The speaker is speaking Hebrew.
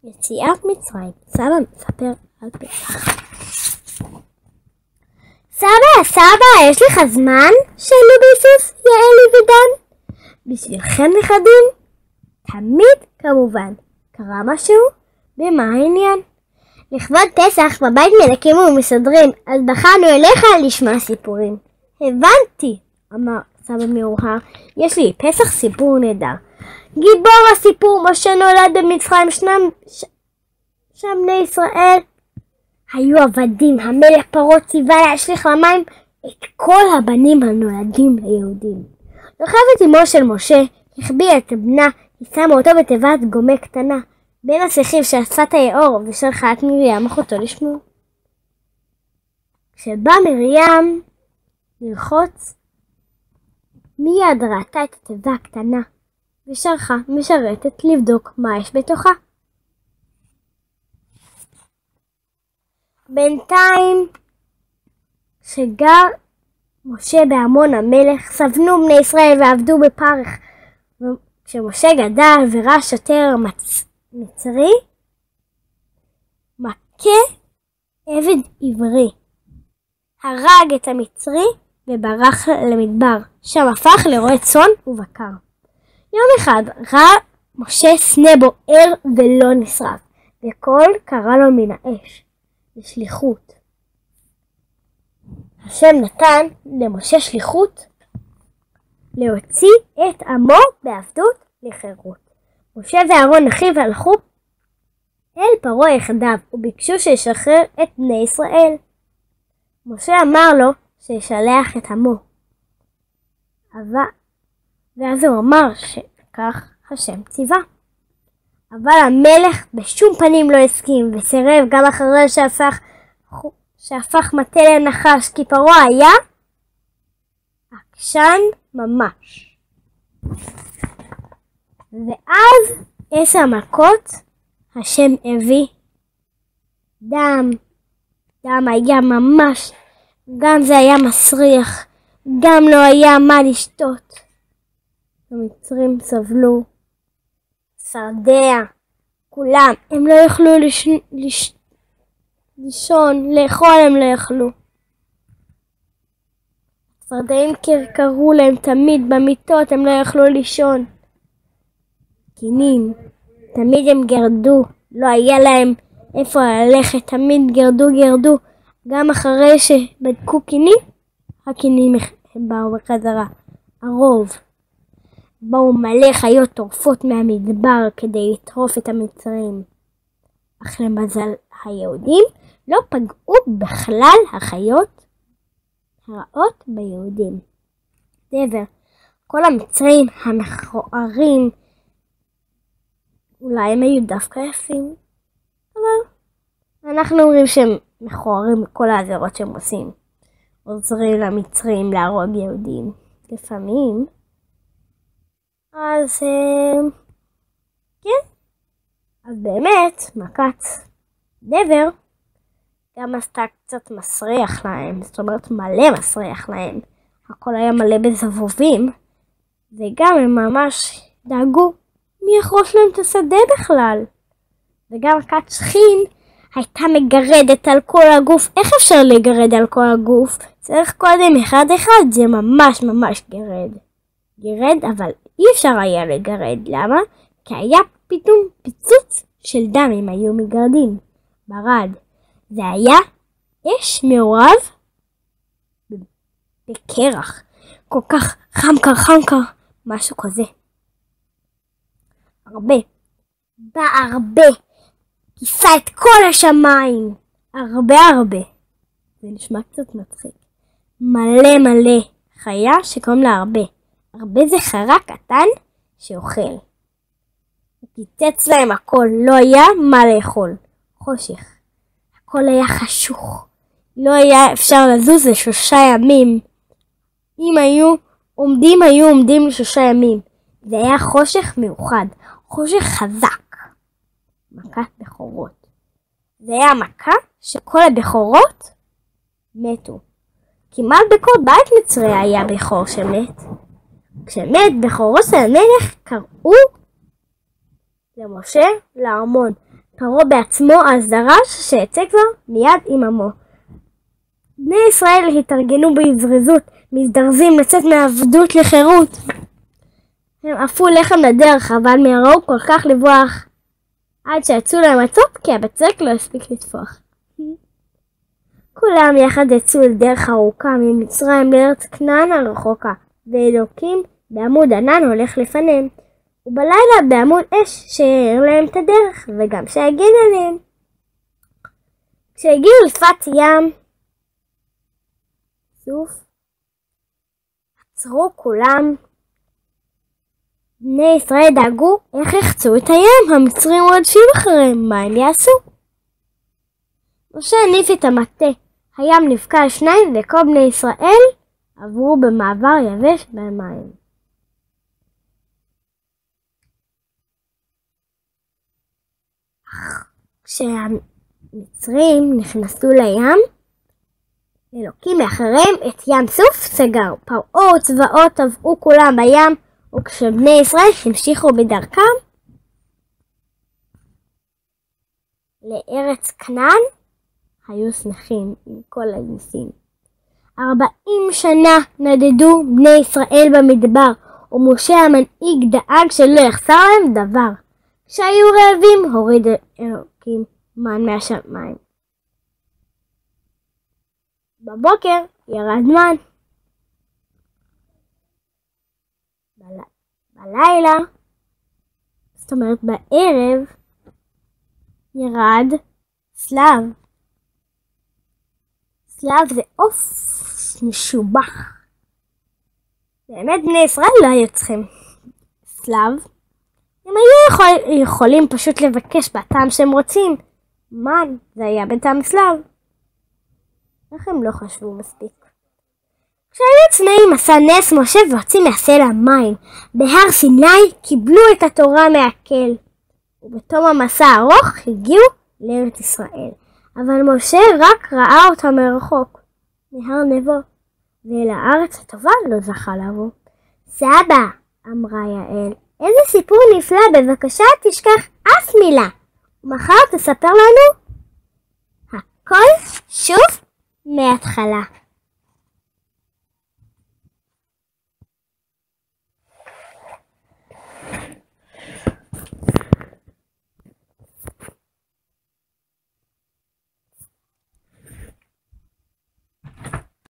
יציאת מצרים. סבא מספר על פסח. סבא, יש לך זמן? שאלו ביסוס, יעלי ודן. בשבילכם נכדים? תמיד כמובן. קרה משהו? ומה העניין? לכבוד פסח בבית מנקים ומסדרים, אז בחרנו אליך לשמוע סיפורים. הבנתי, אמר סבא מאוחר, יש לי פסח סיפור נהדר. גיבור הסיפור, משה נולד במצרים, שם בני ישראל היו עבדים. המלך פרעה ציווה להשליך למים את כל הבנים הנולדים ליהודים. יוכבד אמו של משה החביאה את בנה, היא שמה אותו בתיבת גומה קטנה בין השיחים של שפת היאור ושלחה את מרים אחותו לשמור. כשבא מרים ללחוץ, מיד ראתה את התיבה הקטנה ושלחה משרתת לבדוק מה יש בתוכה. בינתיים שגר משה בארמון המלך, סבנו בני ישראל ועבדו בפרך. כשמשה גדל וראה שוטר מצרי מכה עבד עברי, הרג את המצרי וברח למדבר, שם הפך לרועה צאן ובקר. יום אחד ראה משה סנה בוער ולא נשרף, וכל קרא לו מן האש לשליחות. השם נתן למשה שליחות להוציא את עמו בעבדות לחירות. משה ואהרון אחיו הלכו אל פרעה יחדיו וביקשו שישחרר את בני ישראל. משה אמר לו שישלח את עמו, ואז הוא אמר שכך השם ציווה. אבל המלך בשום פנים לא הסכים וסירב, גם אחרי שהפך מטה לנחש, כי פרעה היה עקשן ממש. ואז 10 מכות השם הביא דם היה ממש, גם זה היה מסריח, גם לא היה מה לשתות. המצרים סבלו, שרדיה, כולם, הם לא יכלו לישון, לאכול הם לא יכלו. צפרדעים קראו להם תמיד במיטות, הם לא יכלו לישון. קינים, תמיד הם גרדו, לא היה להם איפה ללכת, תמיד גרדו. גם אחרי שבדקו קינים, הקינים באו בחזרה. הרוב באו מלא חיות טורפות מהמדבר כדי לטרוף את המצרים. אך למזל היהודים לא פגעו בכלל החיות הרעות ביהודים. דבר, כל המצרים המכוערים, אולי הם היו דווקא יפים, אבל אנחנו אומרים שהם מכוערים בכל העבירות שהם עושים. עוזרים למצרים להרוג יהודים לפעמים. אז כן, אז באמת מכת דבר גם עשתה קצת מסריח להם, זאת אומרת מלא מסריח להם, הכל היה מלא בזבובים, וגם הם ממש דאגו מי יחרוש להם את השדה בכלל. וגם מכת שכין הייתה מגרדת על כל הגוף. איך אפשר לגרד על כל הגוף? צריך קודם אחד, זה ממש גרד, אבל אי אפשר היה לגרד. למה? כי היה פתאום פיצוץ של דם אם היו מגרדים. ברד. זה היה אש מעורב בקרח. כל כך חם קר, משהו כזה. הרבה. כיסה את כל השמיים. הרבה. זה נשמע קצת מצחיק. מלא חיה שקוראים לה הרבה. הרבה זה חרק קטן שאוכל. הוא קיצץ להם הכל, לא היה מה לאכול. חושך. הכל היה חשוך. לא היה אפשר לזוז ל3 ימים. אם היו עומדים ל3 ימים. זה היה חושך מיוחד. חושך חזק. מכת בכורות. זה היה מכה שכל הבכורות מתו. כמעט בכל בית מצרי היה בכור שמת. כשמת בכורו של המלך קראו למשה לארמון. פרעה בעצמו אז דרש שיצא כבר מיד עם עמו. בני ישראל התארגנו בזריזות, מזדרזים לצאת מעבדות לחירות. הם עפו לחם לדרך, אבל מהראו כל כך לברוח, עד שיצאו להם עצות כי הבצק לא הספיק לטפוח. כולם יחד יצאו לדרך ארוכה ממצרים לארץ כנען הרחוקה, ואלוקים בעמוד ענן הולך לפניהם, ובלילה בעמוד אש שהאיר להם את הדרך וגם שהגן עליהם. כשהגיעו לשפת ים סוף, עצרו כולם. בני ישראל דאגו איך יחצו את הים, המצרים רודפים אחריהם, מה הם יעשו? משה הניף את המטה, הים נבקע לשניים וכל בני ישראל עברו במעבר יבש במים. כשהמצרים נכנסו לים, אלוקים מאחריהם את ים סוף סגר. פרעה וצבאות טבעו כולם בים, וכשבני ישראל המשיכו בדרכם לארץ כנען, היו שמחים עם כל הניסים. 40 שנה נדדו בני ישראל במדבר, ומשה המנהיג דאג שלא יחסר להם דבר. כשהיו רעבים הוריד אלוקים מן מהשמיים. בבוקר ירד מן. בלילה, זאת אומרת בערב, ירד סלב. סלב זה עוף משובח. באמת בני ישראל לא היו צריכים סלב. הם היו יכולים פשוט לבקש בטעם שהם רוצים. מן, זה היה בטעם סלב. איך הם לא חשבו מספיק? כשהיו צמאים עשה נס משה והוציא מהסלע מים. בהר סיני קיבלו את התורה מהקל. ובתום המסע הארוך הגיעו לארץ ישראל. אבל משה רק ראה אותה מרחוק, מהר נבו, ואל הארץ הטובה לא זכה לבוא. סבא, אמרה יעל, איזה סיפור נפלא, בבקשה תשכח אף מילה. ומחר תספר לנו הכל שוב מההתחלה.